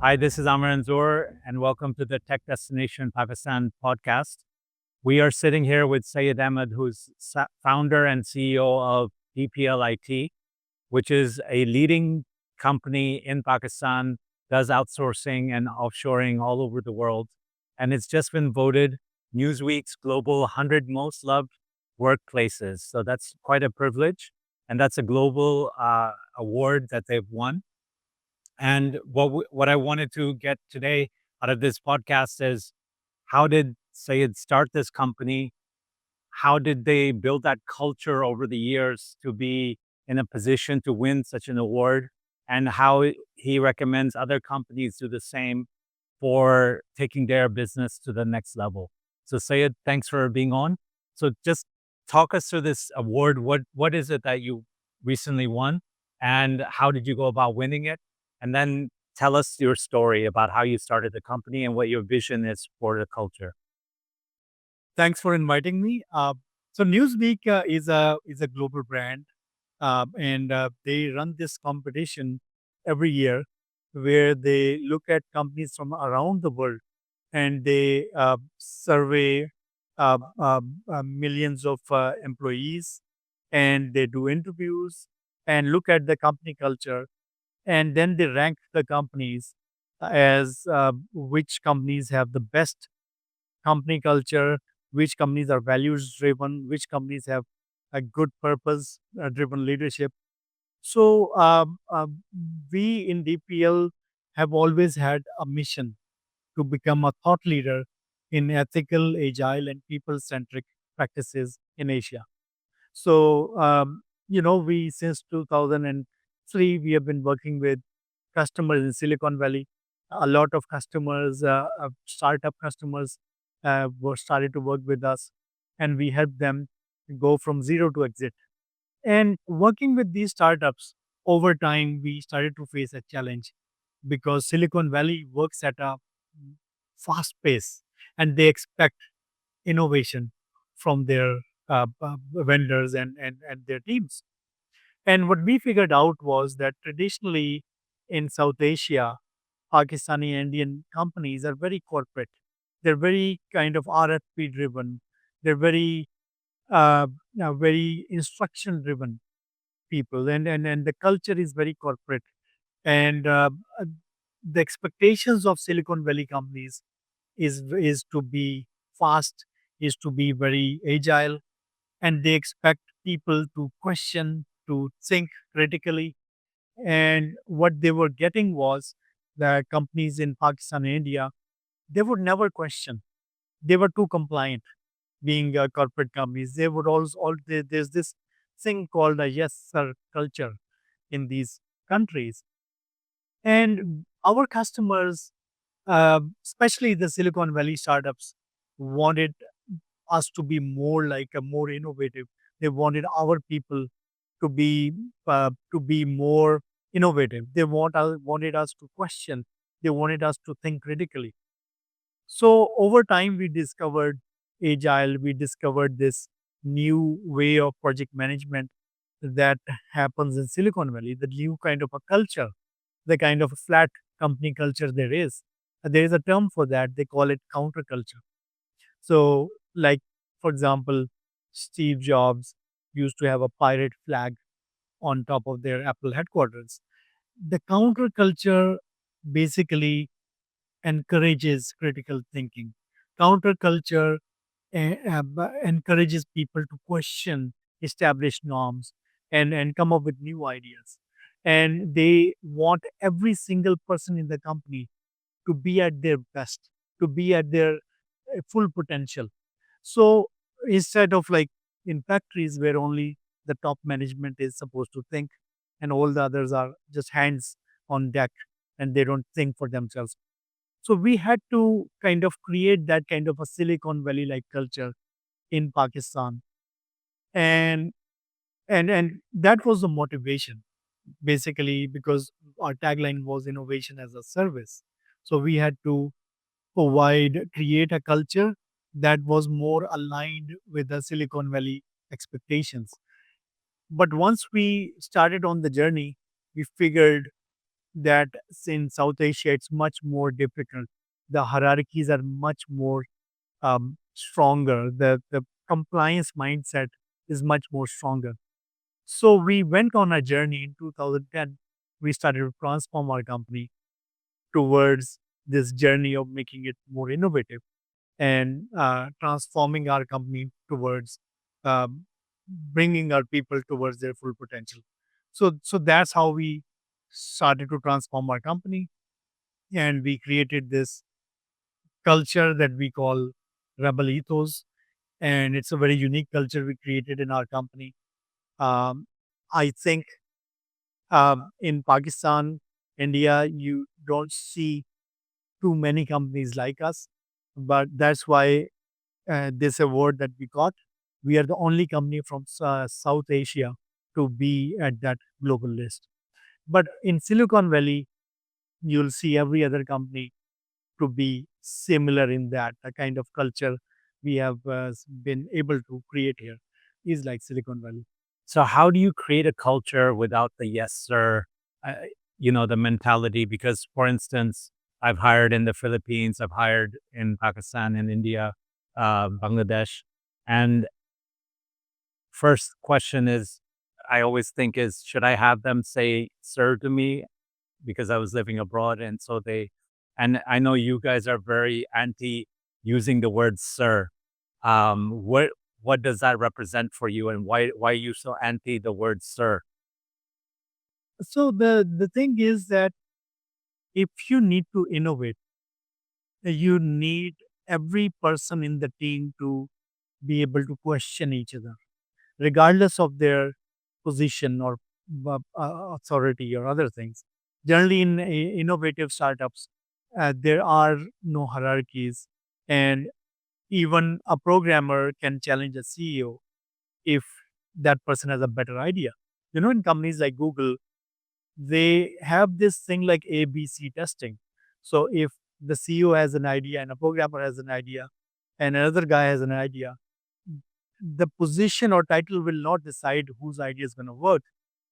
Hi, this is Amar Anzoor, and welcome to the Tech Destination Pakistan podcast. We are sitting here with Sayed Ahmed, who's founder and CEO of DPL IT, which is a leading company in Pakistan, does outsourcing and offshoring all over the world. And it's just been voted Newsweek's Global 100 Most Loved Workplaces. So that's quite a privilege. And that's a global award that they've won. And what I wanted to get today out of this podcast is how did Sayed start this company? How did they build that culture over the years to be in a position to win such an award? And how he recommends other companies do the same for taking their business to the next level. So Sayed, thanks for being on. So just talk us through this award. What is it that you recently won? And how did you go about winning it? And then tell us your story about how you started the company and what your vision is for the culture. Thanks for inviting me. So Newsweek is a global brand, and they run this competition every year, where they look at companies from around the world and they survey millions of employees, and they do interviews and look at the company culture, and then they rank the companies as which companies have the best company culture, which companies are values driven, which companies have a good purpose driven leadership. So we in DPL have always had a mission to become a thought leader in ethical, agile, and people centric practices in Asia. So, we since 2003, we have been working with customers in Silicon Valley. A lot of customers, startup customers, were started to work with us, and we helped them go from zero to exit. And working with these startups over time, we started to face a challenge because Silicon Valley works at a fast pace, and they expect innovation from their vendors and their teams. And what we figured out was that traditionally in South Asia, Pakistani Indian companies are very corporate. They're very kind of RFP driven. They're very instruction driven people, and the culture is very corporate. And uh, the expectations of Silicon Valley companies is to be fast, is to be very agile, and they expect people to question, to think critically. And what they were getting was that companies in Pakistan and India, they would never question. They were too compliant, being corporate companies. They would there's this thing called a yes sir culture in these countries. And our customers, especially the Silicon Valley startups, wanted us to be more like a more innovative. They wanted our people to be more innovative. They wanted us to question. They wanted us to think critically. So over time, we discovered agile. We discovered this new way of project management that happens in Silicon Valley. The new kind of a culture, the kind of a flat company culture there is. There is a term for that. They call it counterculture. So, like, for example, Steve Jobs used to have a pirate flag on top of their Apple headquarters. The counterculture basically encourages critical thinking. Counterculture encourages people to question established norms and come up with new ideas. And they want every single person in the company to be at their best, to be at their full potential. So instead of like in factories where only the top management is supposed to think and all the others are just hands on deck and they don't think for themselves. So we had to kind of create that kind of a Silicon Valley like culture in Pakistan. And and that was the motivation basically because our tagline was innovation as a service. So we had to create a culture that was more aligned with the Silicon Valley expectations. But once we started on the journey, we figured that in South Asia it's much more difficult. The hierarchies are much more stronger. The compliance mindset is much more stronger. So we went on a journey in 2010. We started to transform our company towards this journey of making it more innovative and transforming our company towards um, bringing our people towards their full potential. So that's how we started to transform our company, and we created this culture that we call rebel ethos, and it's a very unique culture we created in our company. um, I think in Pakistan, India, you don't see too many companies like us, but that's why this award that we got. We are the only company from South Asia to be at that global list. But in Silicon Valley, you'll see every other company to be similar in that. The kind of culture we have been able to create here is like Silicon Valley. So how do you create a culture without the yes sir, uh, the mentality? Because for instance, I've hired in the Philippines, I've hired in Pakistan and India, Bangladesh, and first question is, I always think is, should I have them say sir to me because I was living abroad, and so they, and I know you guys are very anti using the word sir. What does that represent for you, and why are you so anti the word sir? So the thing is that if you need to innovate, you need every person in the team to be able to question each other, regardless of their position or authority or other things. Generally, in innovative startups, there are no hierarchies, and even a programmer can challenge a CEO if that person has a better idea. In companies like Google, they have this thing like ABC testing. So if the CEO has an idea and a programmer has an idea and another guy has an idea, the position or title will not decide whose idea is going to work,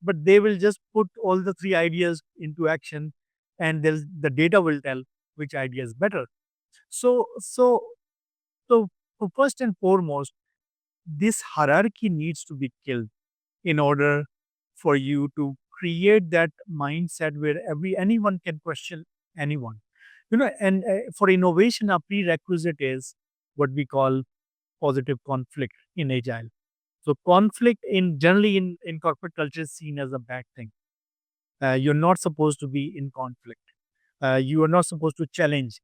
but they will just put all the three ideas into action, and the data will tell which idea is better. So so so so first and foremost, this hierarchy needs to be killed in order for you to create that mindset where anyone can question anyone. And for innovation, a prerequisite is what we call positive conflict in agile. So conflict in generally in corporate culture is seen as a bad thing. You're not supposed to be in conflict. You are not supposed to challenge,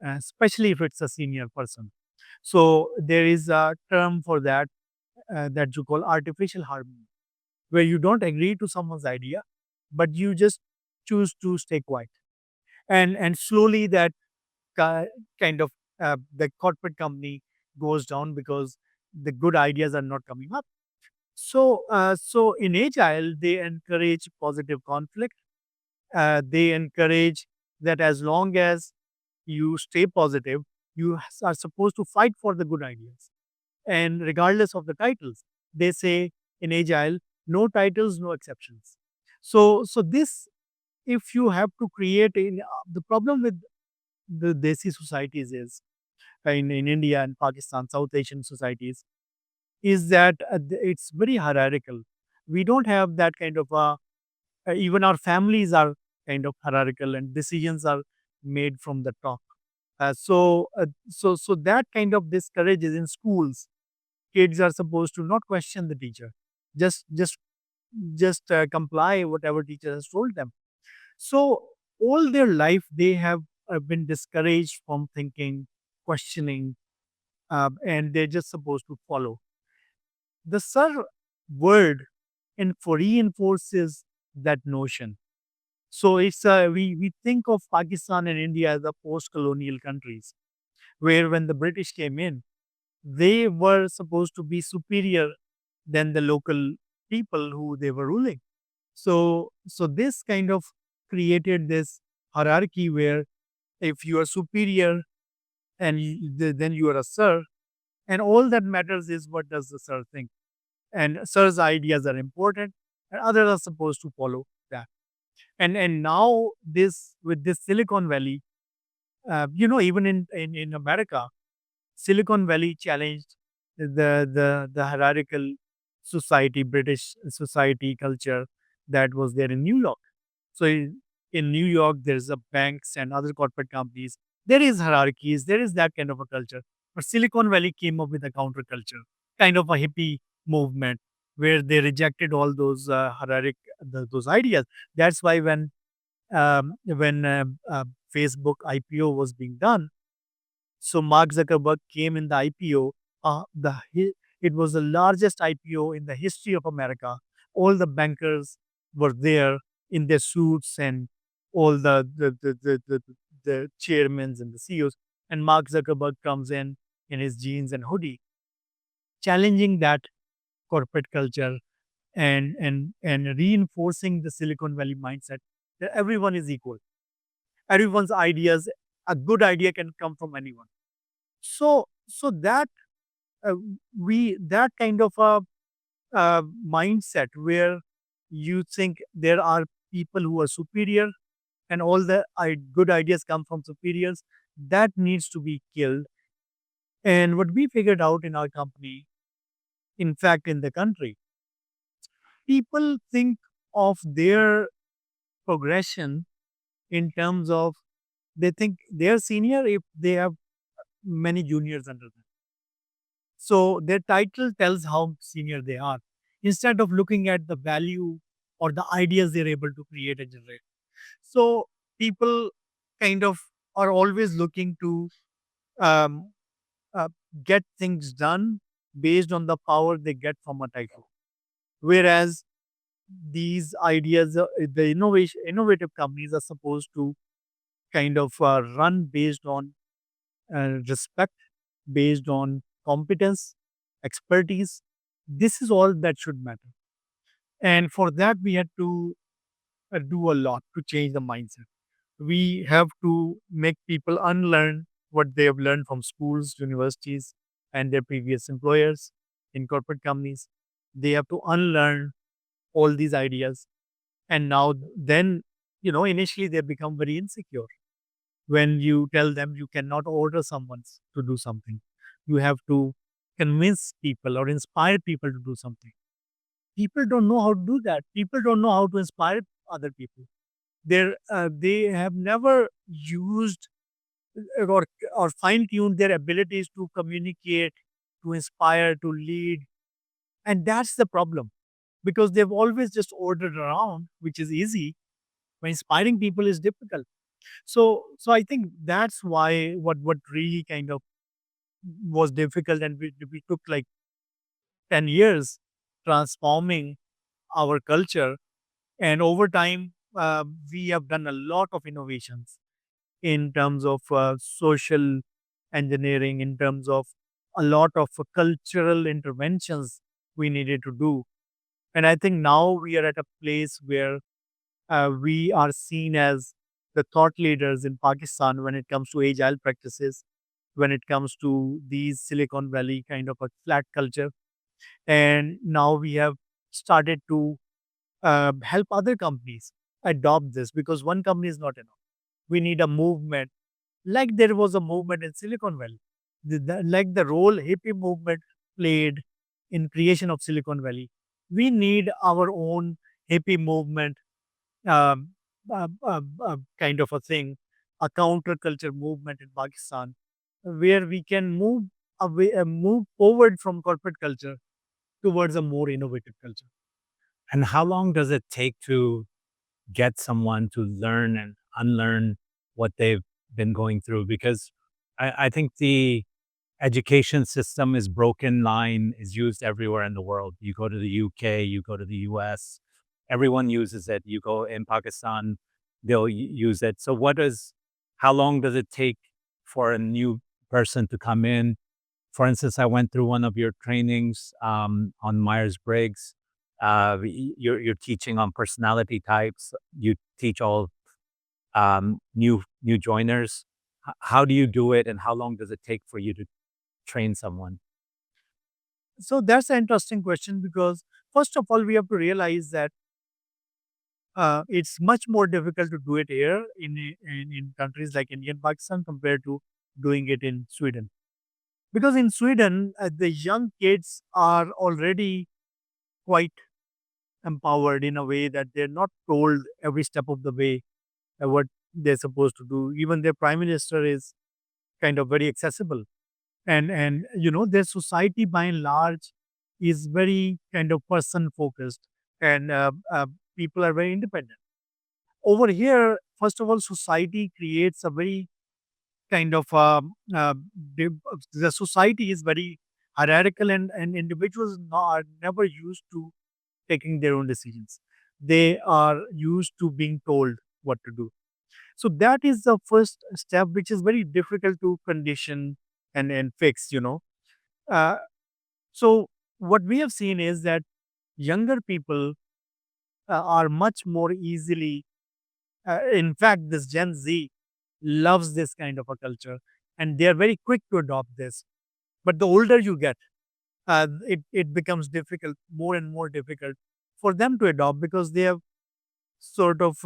especially if it's a senior person. So there is a term for that, that you call artificial harmony, where you don't agree to someone's idea, but you just choose to stay quiet. And slowly that ki- kind of the corporate company goes down because the good ideas are not coming up. So in Agile, they encourage positive conflict. They encourage that as long as you stay positive, you are supposed to fight for the good ideas. And regardless of the titles, they say in Agile, no titles, no exceptions. So this, if you have to create the problem with the Desi societies is in India and Pakistan, South Asian societies, is that it's very hierarchical. We don't have that kind of even our families are kind of hierarchical, and decisions are made from the top. So that kind of discourages in schools. Kids are supposed to not question the teacher, just just just comply whatever teacher has told them. So all their life they have been discouraged from thinking, questioning, and they're just supposed to follow. The sir word and for reinforces that notion. So it's we think of Pakistan and India as the post-colonial countries, where when the British came in, they were supposed to be superior than the local people who they were ruling. So this kind of created this hierarchy where if you are superior and then you are a sir, and all that matters is what does the sir think, and sir's ideas are important, and others are supposed to follow that. And now this with this Silicon Valley, even in America, Silicon Valley challenged the hierarchical society, British society culture that was there in New York. So in New York, there's a banks and other corporate companies. There is hierarchies. There is that kind of a culture. But Silicon Valley came up with a counterculture, kind of a hippie movement, where they rejected all those those ideas. That's why when Facebook IPO was being done, so Mark Zuckerberg came in the IPO. It was the largest IPO in the history of America. All the bankers were there in their suits, and all the chairmen and the CEOs. And Mark Zuckerberg comes in his jeans and hoodie, challenging that corporate culture, and reinforcing the Silicon Valley mindset that everyone is equal. Everyone's ideas, a good idea can come from anyone. So that uh, we that kind of a mindset where you think there are people who are superior and all the good ideas come from superiors, that needs to be killed. And what we figured out in our company, in fact in the country, people think of their progression in terms of, they think they're senior if they have many juniors under them. So their title tells how senior they are, instead of looking at the value or the ideas they're able to create and generate. So people kind of are always looking to um, uh, get things done based on the power they get from a title. Whereas these ideas, the innovative companies are supposed to kind of run based on respect, based on competence, expertise. This is all that should matter. And for that, we had to do a lot to change the mindset. We have to make people unlearn what they have learned from schools, universities, and their previous employers in corporate companies. They have to unlearn all these ideas. And now, then, initially they become very insecure when you tell them you cannot order someone to do something. You have to convince people or inspire people to do something. People don't know how to do that. People don't know how to inspire other people. They have never used or fine tuned their abilities to communicate, to inspire, to lead, and that's the problem, because they've always just ordered around, which is easy. But inspiring people is difficult. So I think that's why what really kind of was difficult, and we took like 10 years transforming our culture. And over time, we have done a lot of innovations in terms of social engineering, in terms of a lot of cultural interventions we needed to do. And I think now we are at a place where we are seen as the thought leaders in Pakistan when it comes to agile practices, when it comes to these Silicon Valley kind of a flat culture. And now we have started to help other companies adopt this, because one company is not enough. We need a movement, like there was a movement in Silicon Valley, like the role hippie movement played in creation of Silicon Valley. We need our own hippie movement, um, kind of a thing, a counterculture movement in Pakistan, where we can move forward from corporate culture towards a more innovative culture. And how long does it take to get someone to learn and unlearn what they've been going through? Because I think the education system is broken line, is used everywhere in the world. You go to the UK, you go to the US, everyone uses it. You go in Pakistan, they'll use it. So how long does it take for a new person to come in? For instance, I went through one of your trainings on Myers Briggs. You're teaching on personality types. You teach all new joiners. How do you do it, and how long does it take for you to train someone? So that's an interesting question, because first of all, we have to realize that It's much more difficult to do it here in countries like India and Pakistan compared to doing it in Sweden. Because in Sweden, the young kids are already quite empowered in a way that they're not told every step of the way what they're supposed to do. Even their prime minister is kind of very accessible, and their society by and large is very kind of person focused, and people are very independent. Over here, first of all, society creates a very kind of div- the society is very hierarchical, and individuals are never used to taking their own decisions. They are used to being told what to do. So that is the first step, which is very difficult to condition and fix. Uh, so what we have seen is that younger people are much more easily, in fact, this Gen Z loves this kind of a culture, and they are very quick to adopt this. But the older you get, it becomes difficult, more and more difficult for them to adopt, because they have sort of,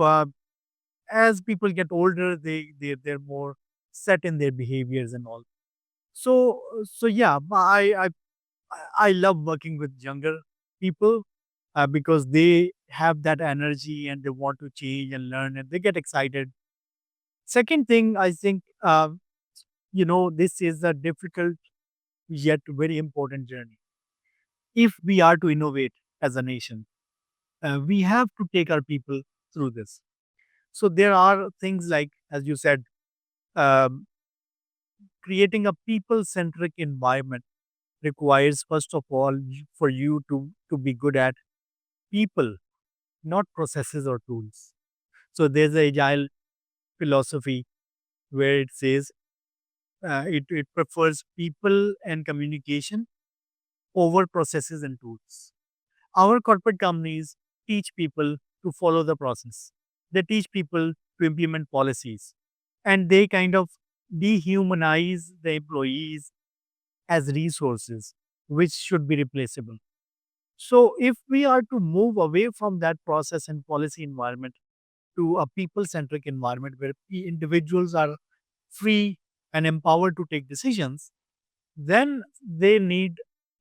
as people get older, they're more set in their behaviors and all. So yeah, I love working with younger people, because they have that energy and they want to change and learn and they get excited. Second thing, I think, this is a difficult yet very important journey. If we are to innovate as a nation, we have to take our people through this. So there are things like, as you said, um, creating a people centric environment requires, first of all, for you to be good at people, not processes or tools. So there's a agile philosophy where it says, it prefers people and communication over processes and tools. Our corporate companies teach people to follow the process. They teach people to implement policies, and they kind of dehumanize the employees as resources which should be replaceable. So, if we are to move away from that process and policy environment to a people centric environment where individuals are free and empowered to take decisions, then they need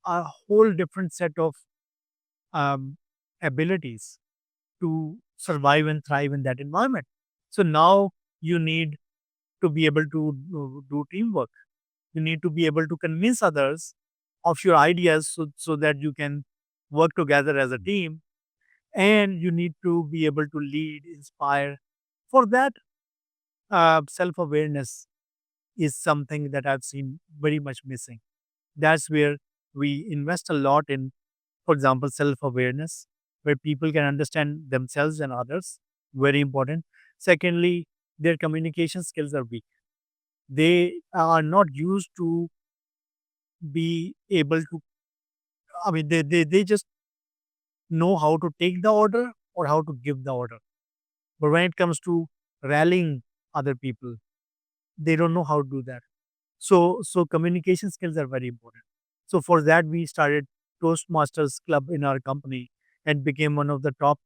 a whole different set of um, abilities to survive and thrive in that environment. So now you need to be able to do teamwork. You need to be able to convince others of your ideas, so that you can work together as a team. And you need to be able to lead, inspire. For that, self awareness is something that I've seen very much missing. That's where we invest a lot in, for example, self awareness, where people can understand themselves and others. Very important. Secondly, their communication skills are weak. They are not used to be able to, I mean, they just know how to take the order or how to give the order. But when it comes to rallying other people, they don't know how to do that. So communication skills are very important. So for that, we started Toastmasters Club in our company and became one of the top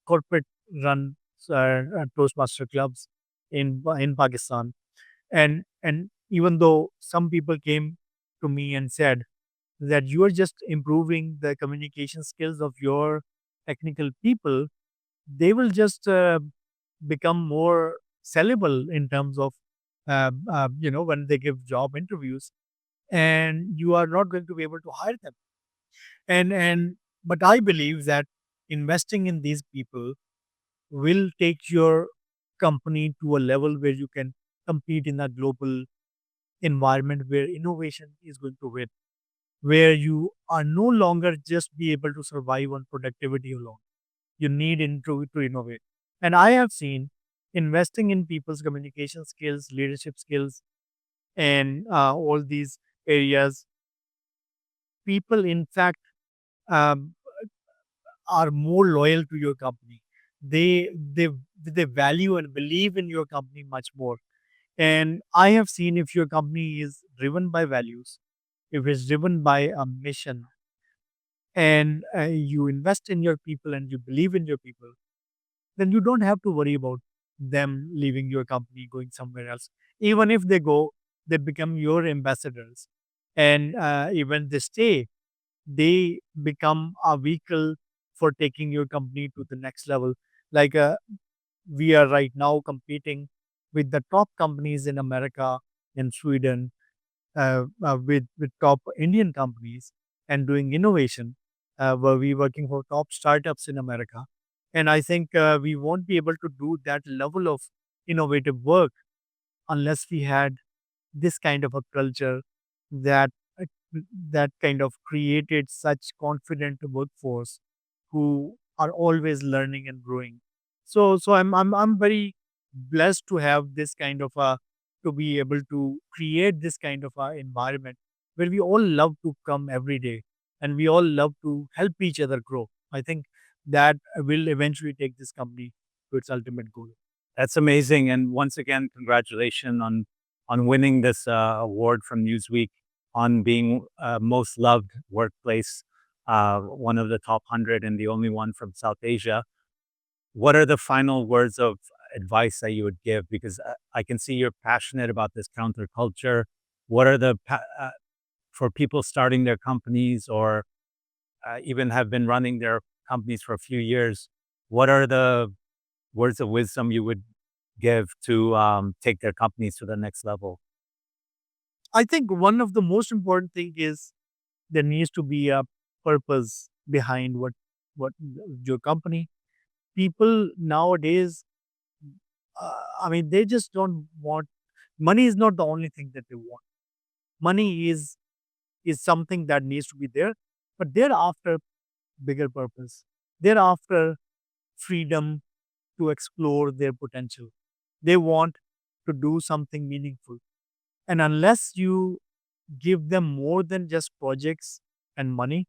corporate run Toastmaster clubs in Pakistan. And even though some people came to me and said that you are just improving the communication skills of your technical people, they will just become more sellable in terms of when they give job interviews, and you are not going to be able to hire them. And but I believe that investing in these people will take your company to a level where you can compete in a global environment where innovation is going to win, where you are no longer just be able to survive on productivity alone. You need to innovate. And I have seen investing in people's communication skills, leadership skills, and all these areas, people, in fact, um, are more loyal to your company. They value and believe in your company much more. And I have seen, if your company is driven by values, if it's driven by a mission, and you invest in your people and you believe in your people, then you don't have to worry about them leaving your company, going somewhere else. Even if they go, they become your ambassadors. And even they stay, they become a vehicle for taking your company to the next level. Like we are right now competing with the top companies in America, in Sweden, with top Indian companies and doing innovation. Where we working for top startups in America, and I think we won't be able to do that level of innovative work unless we had this kind of a culture that uh, that kind of created such confident workforce who are always learning and growing. So I'm very blessed to have this kind of a to be able to create this kind of a environment where we all love to come every day and we all love to help each other grow. I think that will eventually take this company to its ultimate goal. That's amazing. And once again, congratulations on winning this award from Newsweek on being most loved workplace, one of the top 100 and the only one from South Asia. What are the final words of advice that you would give? Because I can see you're passionate about this counterculture. What are for people starting their companies or even have been running their companies for a few years? What are the words of wisdom you would give to take their companies to the next level? I think one of the most important thing is there needs to be a purpose behind what your company. People nowadays, I mean, they just don't want money. Is not the only thing that they want. Money is something that needs to be there, but they're after bigger purpose. They're after freedom to explore their potential. They want to do something meaningful, and unless you give them more than just projects and money,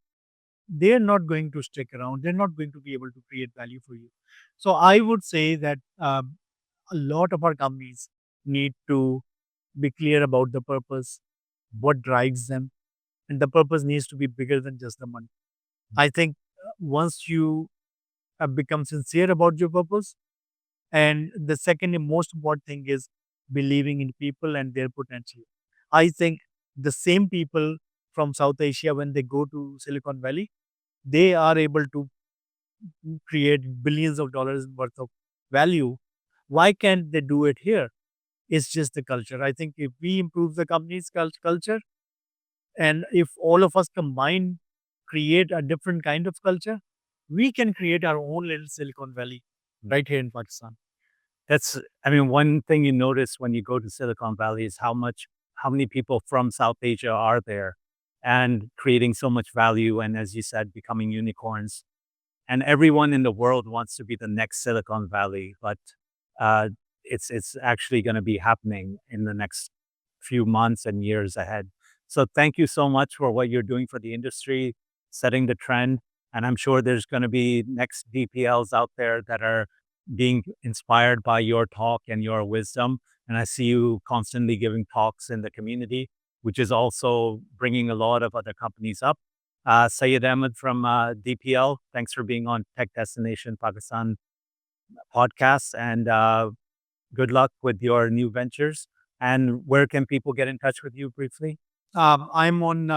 they're not going to stick around. They're not going to be able to create value for you. So I would say that a lot of our companies need to be clear about the purpose, what drives them, and the purpose needs to be bigger than just the money. I think once you become sincere about your purpose, and the second and most important thing is believing in people and their potential. I think the same people from South Asia, when they go to Silicon Valley, they are able to create billions of dollars worth of value. Why can't they do it here? It's just the culture. I think if we improve the company's culture, and if all of us combine, create a different kind of culture, we can create our own little Silicon Valley right here in Pakistan. That's, I mean, one thing you notice when you go to Silicon Valley is how many people from South Asia are there and creating so much value. And as you said, becoming unicorns. And everyone in the world wants to be the next Silicon Valley, but uh, it's actually going to be happening in the next few months and years ahead. So thank you so much for what you're doing for the industry, setting the trend, and I'm sure there's going to be next DPLs out there that are being inspired by your talk and your wisdom. And I see you constantly giving talks in the community, which is also bringing a lot of other companies up. Sayed Ahmed from DPL, thanks for being on Tech Destination Pakistan podcast, and good luck with your new ventures. And where can people get in touch with you briefly? I'm on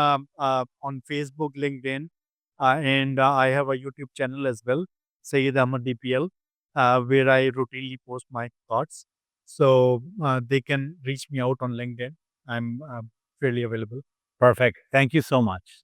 Facebook, LinkedIn, and I have a YouTube channel as well, Sayyid Ahmad DPL, where I routinely post my thoughts. So they can reach me out on LinkedIn. I'm fairly available. Perfect. Thank you so much.